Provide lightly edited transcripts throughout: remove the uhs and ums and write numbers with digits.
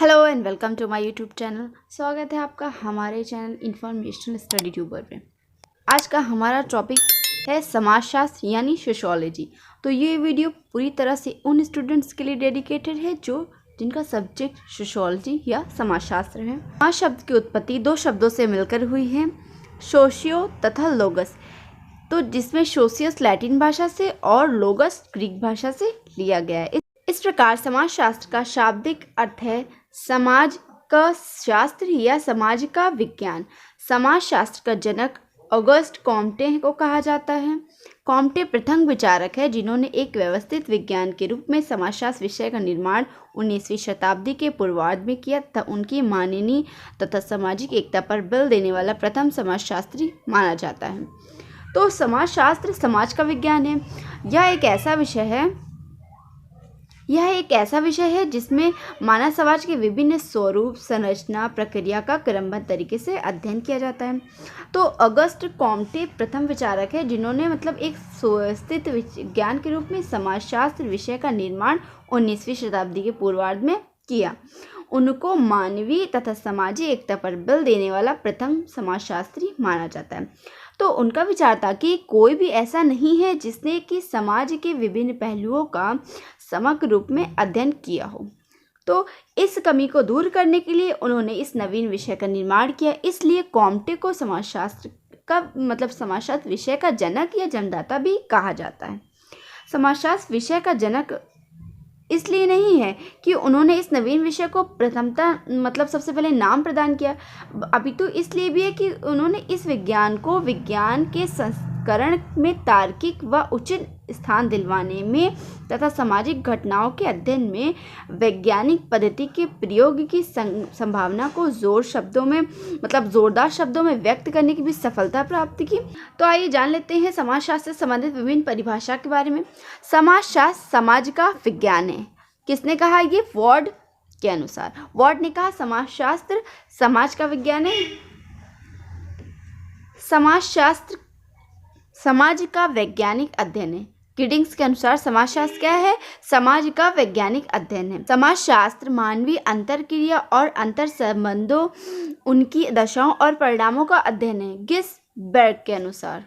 Hello and welcome to my YouTube channel. स्वागत है आपका हमारे चैनल इन्फॉर्मेशनल स्टडी ट्यूबर पे। आज का हमारा टॉपिक है समाजशास्त्र यानी सोशियोलॉजी। तो ये वीडियो पूरी तरह से उन स्टूडेंट्स के लिए डेडिकेटेड है जिनका सब्जेक्ट सोशियोलॉजी या समाजशास्त्र है। समाज शब्द की उत्पत्ति दो शब्दों से मिलकर हुई है, सोशियो तथा लोगस। तो जिसमें सोशियस लैटिन भाषा से और लोगस ग्रीक भाषा से लिया गया है। इस प्रकार समाजशास्त्र का शाब्दिक अर्थ है समाज का शास्त्र या समाज का विज्ञान। समाजशास्त्र का जनक ऑगस्ट कॉम्टे को कहा जाता है। कॉम्टे प्रथम विचारक है जिन्होंने एक व्यवस्थित विज्ञान के रूप में समाजशास्त्र विषय का निर्माण 19वीं शताब्दी के पूर्वार्ध में किया तथा उनकी माननीय तथा सामाजिक एकता पर बल देने वाला प्रथम समाजशास्त्री माना जाता है। तो समाजशास्त्र समाज का विज्ञान है। यह एक ऐसा विषय है जिसमें मानव समाज के विभिन्न स्वरूप, संरचना, प्रक्रिया का क्रमबद्ध तरीके से अध्ययन किया जाता है। तो ऑगस्ट कॉम्टे प्रथम विचारक है जिन्होंने एक सुव्यवस्थित विज्ञान के रूप में समाजशास्त्र विषय का निर्माण 19वीं शताब्दी के पूर्वार्ध में किया। उनको मानवीय तथा सामाजिक एकता पर बल देने वाला प्रथम समाजशास्त्री माना जाता है। तो उनका विचार था कि कोई भी ऐसा नहीं है जिसने कि समाज के विभिन्न पहलुओं का समग्र रूप में अध्ययन किया हो। तो इस कमी को दूर करने के लिए उन्होंने इस नवीन विषय का निर्माण किया। इसलिए कॉम्टे को समाजशास्त्र विषय का जनक या जन्मदाता भी कहा जाता है। समाजशास्त्र विषय का जनक इसलिए नहीं है कि उन्होंने इस नवीन विषय को प्रथमता सबसे पहले नाम प्रदान किया, अभी तो इसलिए भी है कि उन्होंने इस विज्ञान को विज्ञान के संस्करण में तार्किक व उचित स्थान दिलवाने में तथा सामाजिक घटनाओं के अध्ययन में वैज्ञानिक पद्धति के प्रयोग की संभावना को जोरदार शब्दों में व्यक्त करने की भी सफलता प्राप्त की। तो आइए जान लेते हैं समाजशास्त्र से संबंधित विभिन्न परिभाषा के बारे में। समाजशास्त्र समाज का विज्ञान है। किसने कहा? ये वार्ड के अनुसार। वार्ड ने कहा समाजशास्त्र समाज का विज्ञान है। समाजशास्त्र समाज का वैज्ञानिक अध्ययन है। किडिंग्स के अनुसार समाजशास्त्र क्या है? समाज का वैज्ञानिक अध्ययन है। समाजशास्त्र मानवीय अंतरक्रिया और अंतर संबंधों, उनकी दशाओं और परिणामों का अध्ययन है। गिसबर्ग के अनुसार।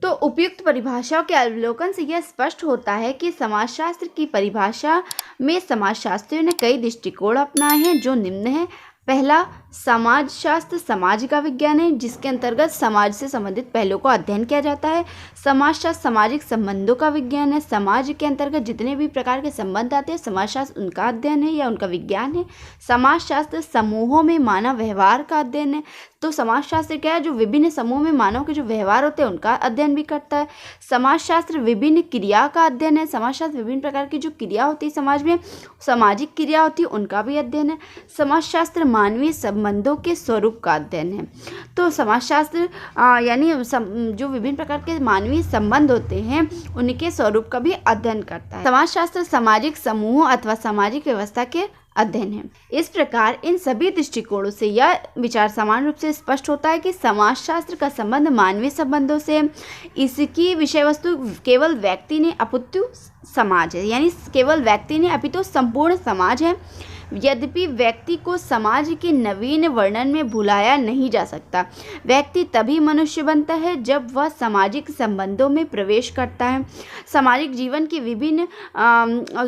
तो उपयुक्त परिभाषाओं के अवलोकन से यह स्पष्ट होता है कि समाजशास्त्र की परिभाषा में समाजशास्त्रियों ने कई दृष्टिकोण अपनाए हैं जो निम्न है। पहला, समाजशास्त्र समाज का विज्ञान है जिसके अंतर्गत समाज से संबंधित पहलुओं का अध्ययन किया जाता है। समाजशास्त्र सामाजिक संबंधों का विज्ञान है। समाज के अंतर्गत जितने भी प्रकार के संबंध आते हैं समाजशास्त्र उनका अध्ययन है या उनका विज्ञान है। समाजशास्त्र समूहों में मानव व्यवहार का अध्ययन है। तो समाजशास्त्र क्या है? जो विभिन्न समूह में मानव के जो व्यवहार होते हैं उनका अध्ययन भी करता है। समाजशास्त्र विभिन्न क्रिया का अध्ययन है। समाजशास्त्र विभिन्न प्रकार की जो क्रिया होती है समाज में, सामाजिक क्रिया होती है, उनका भी अध्ययन है। समाजशास्त्र मानवीय संबंधों के स्वरूप का अध्ययन है। तो समाजशास्त्र जो विभिन्न प्रकार के मानवीय संबंध होते हैं उनके स्वरूप का भी अध्ययन करता है। समाजशास्त्र सामाजिक समूहों अथवा सामाजिक व्यवस्था के अध्ययन है। इस प्रकार इन सभी दृष्टिकोणों से यह विचार समान रूप से स्पष्ट होता है कि समाजशास्त्र का संबंध मानवीय संबंधों से, इसकी विषय वस्तु केवल व्यक्ति ने अपितु समाज है, यानी केवल व्यक्ति ने अपितु संपूर्ण समाज है। यद्यपि व्यक्ति को समाज के नवीन वर्णन में भुलाया नहीं जा सकता। व्यक्ति तभी मनुष्य बनता है जब वह सामाजिक संबंधों में प्रवेश करता है। सामाजिक जीवन के विभिन्न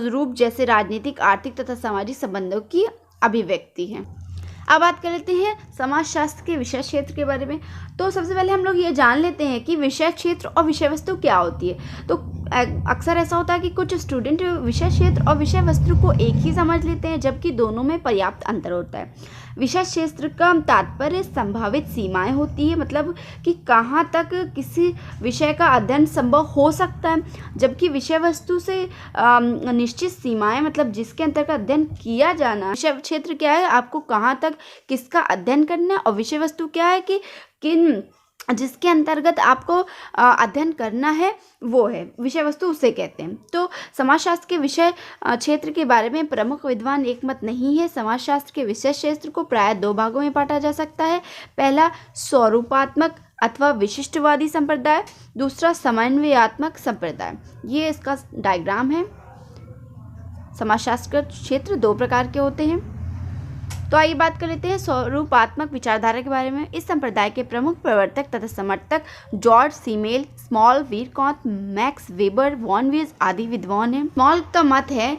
रूप जैसे राजनीतिक, आर्थिक तथा सामाजिक संबंधों की अभिव्यक्ति है। अब बात कर लेते हैं समाजशास्त्र के विषय क्षेत्र के बारे में। तो सबसे पहले हम लोग ये जान लेते हैं कि विषय क्षेत्र और विषय वस्तु क्या होती है। तो अक्सर ऐसा होता है कि कुछ स्टूडेंट विषय क्षेत्र और विषय वस्तु को एक ही समझ लेते हैं जबकि दोनों में पर्याप्त अंतर होता है। विषय क्षेत्र का तात्पर्य संभावित सीमाएं होती है, मतलब कि कहाँ तक किसी विषय का अध्ययन संभव हो सकता है, जबकि विषय वस्तु से निश्चित सीमाएं, मतलब जिसके अंतर्गत अध्ययन किया जाना। विषय क्षेत्र क्या है? आपको कहाँ तक किसका अध्ययन करना है, और विषय वस्तु क्या है कि जिसके अंतर्गत आपको अध्ययन करना है वो है विषय वस्तु, उसे कहते हैं। तो समाजशास्त्र के विषय क्षेत्र के बारे में प्रमुख विद्वान एकमत नहीं है। समाजशास्त्र के विषय क्षेत्र को प्राय दो भागों में बांटा जा सकता है। पहला, स्वरूपात्मक अथवा विशिष्टवादी संप्रदाय। दूसरा, समन्वयात्मक संप्रदाय। ये इसका डायग्राम है। समाजशास्त्र का क्षेत्र दो प्रकार के होते हैं। तो आइए बात कर लेते हैं स्वरूपात्मक विचारधारा के बारे में। इस संप्रदाय के प्रमुख प्रवर्तक तथा समर्थक George Simmel, Small, Vierkandt, Max Weber, von Wiese आदि विद्वान हैं। स्मॉल का मत है,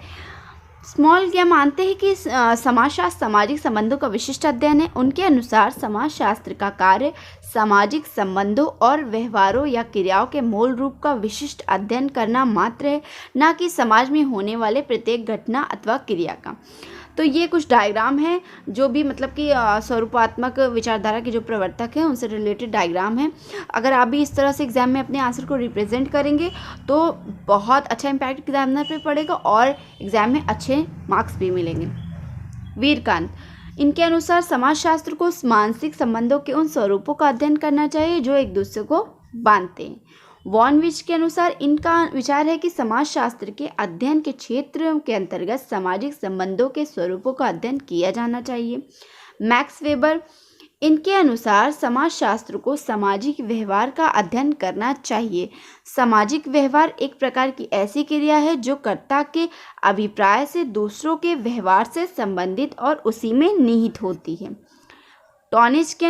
स्मॉल क्या मानते हैं कि समाजशास्त्र सामाजिक संबंधों का विशिष्ट अध्ययन है। उनके अनुसार समाजशास्त्र का कार्य सामाजिक संबंधों और व्यवहारों या क्रियाओं के मूल रूप का विशिष्ट अध्ययन करना मात्र है, न कि समाज में होने वाले प्रत्येक घटना अथवा क्रिया का। तो ये कुछ डायग्राम है जो भी मतलब कि स्वरूपात्मक विचारधारा के जो प्रवर्तक हैं उनसे रिलेटेड डायग्राम है। अगर आप भी इस तरह से एग्जाम में अपने आंसर को रिप्रेजेंट करेंगे तो बहुत अच्छा इम्पैक्ट एग्जामिनर पे पड़ेगा और एग्जाम में अच्छे मार्क्स भी मिलेंगे। वीरकांत, इनके अनुसार समाजशास्त्र को मानसिक संबंधों के उन स्वरूपों का अध्ययन करना चाहिए जो एक दूसरे को बांधते हैं। वॉन विच के अनुसार इनका विचार है कि समाजशास्त्र के अध्ययन के क्षेत्र के अंतर्गत सामाजिक संबंधों के स्वरूपों का अध्ययन किया जाना चाहिए। मैक्स वेबर, इनके अनुसार समाजशास्त्र को सामाजिक व्यवहार का अध्ययन करना चाहिए। सामाजिक व्यवहार एक प्रकार की ऐसी क्रिया है जो कर्ता के अभिप्राय से दूसरों के व्यवहार से संबंधित और उसी में निहित होती है। टॉनिस के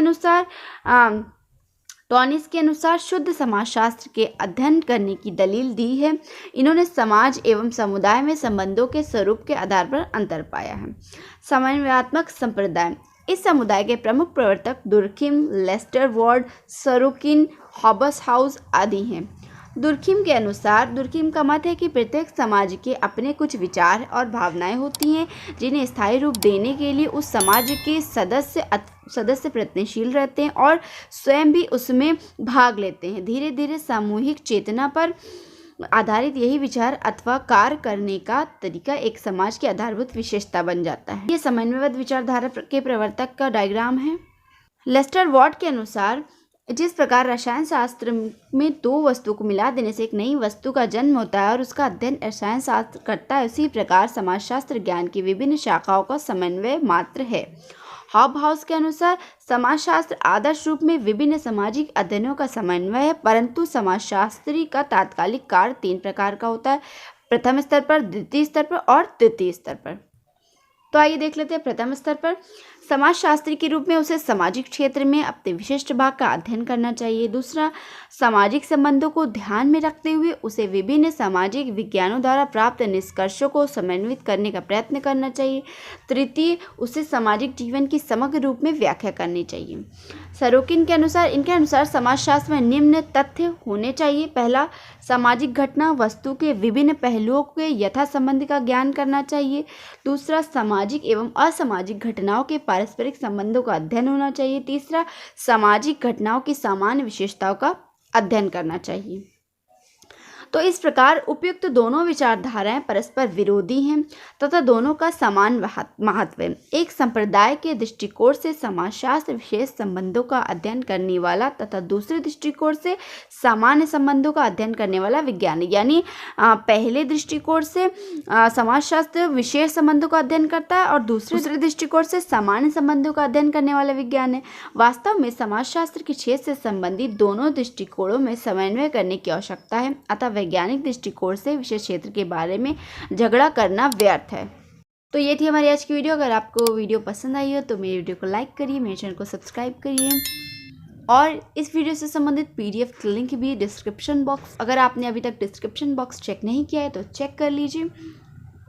अनुसार शुद्ध समाजशास्त्र के अध्ययन करने की दलील दी है। इन्होंने समाज एवं समुदाय में संबंधों के स्वरूप के आधार पर अंतर पाया है। समन्वयात्मक संप्रदाय, इस समुदाय के प्रमुख प्रवर्तक दुर्खिम, लेस्टर वॉर्ड, सरोकिन, हॉबस हाउस आदि हैं। दुर्खिम के अनुसार, दुर्खिम का मत है कि प्रत्येक समाज के अपने कुछ विचार और भावनाएं होती हैं जिन्हें स्थायी रूप देने के लिए उस समाज के सदस्य प्रयत्नशील रहते हैं और स्वयं भी उसमें भाग लेते हैं। धीरे धीरे सामूहिक चेतना पर आधारित यही विचार अथवा कार्य करने का तरीका एक समाज की आधारभूत विशेषता बन जाता है। ये समन्वयबद्ध विचारधारा के प्रवर्तक का डायग्राम है। लेस्टर वॉर्ड के अनुसार, जिस प्रकार रसायन शास्त्र में दो वस्तुओं को मिला देने से एक नई वस्तु का जन्म होता है और उसका अध्ययन रसायन शास्त्र करता है, उसी प्रकार समाजशास्त्र ज्ञान की विभिन्न शाखाओं का समन्वय मात्र है। हॉबहाउस के अनुसार समाजशास्त्र आदर्श रूप में विभिन्न सामाजिक अध्ययनों का समन्वय है, परंतु समाजशास्त्री का तात्कालिक कार्य 3 प्रकार का होता है: प्रथम स्तर पर, द्वितीय स्तर पर और तृतीय स्तर पर। तो आइए देख लेते हैं। प्रथम स्तर पर समाजशास्त्री के रूप में उसे सामाजिक क्षेत्र में अपने विशिष्ट भाग का अध्ययन करना चाहिए। दूसरा, सामाजिक संबंधों को ध्यान में रखते हुए उसे विभिन्न सामाजिक विज्ञानों द्वारा प्राप्त निष्कर्षों को समन्वित करने का प्रयत्न करना चाहिए। तृतीय, उसे सामाजिक जीवन की समग्र रूप में व्याख्या करनी चाहिए। सरोकिन के अनुसार, इनके अनुसार समाजशास्त्र में निम्न तथ्य होने चाहिए। पहला, सामाजिक घटना वस्तु के विभिन्न पहलुओं के यथा संबंध का ज्ञान करना चाहिए। दूसरा, सामाजिक एवं असामाजिक घटनाओं के पारस्परिक संबंधों का अध्ययन होना चाहिए। तीसरा, सामाजिक घटनाओं की सामान्य विशेषताओं का अध्ययन करना चाहिए। तो इस प्रकार उपयुक्त दोनों विचारधाराएं परस्पर विरोधी हैं तथा दोनों का समान महत्व है। एक संप्रदाय के दृष्टिकोण से समाजशास्त्र विशेष संबंधों का अध्ययन करने वाला तथा दूसरे दृष्टिकोण से सामान्य संबंधों का अध्ययन करने वाला विज्ञान है। यानी पहले दृष्टिकोण से समाजशास्त्र विशेष संबंधों का अध्ययन करता है और दूसरे दृष्टिकोण से सामान्य संबंधों का अध्ययन करने वाला विज्ञान है। वास्तव में समाजशास्त्र के क्षेत्र से संबंधित दोनों दृष्टिकोणों में समन्वय करने की आवश्यकता है, अतः वैज्ञानिक दृष्टिकोण से विशेष क्षेत्र के बारे में झगड़ा करना व्यर्थ है। तो ये थी हमारी आज की वीडियो। अगर आपको वीडियो पसंद आई हो तो मेरी वीडियो को लाइक करिए, मेरे चैनल को सब्सक्राइब करिए और इस वीडियो से संबंधित PDF लिंक भी डिस्क्रिप्शन बॉक्स, अगर आपने अभी तक डिस्क्रिप्शन बॉक्स चेक नहीं किया है तो चेक कर लीजिए।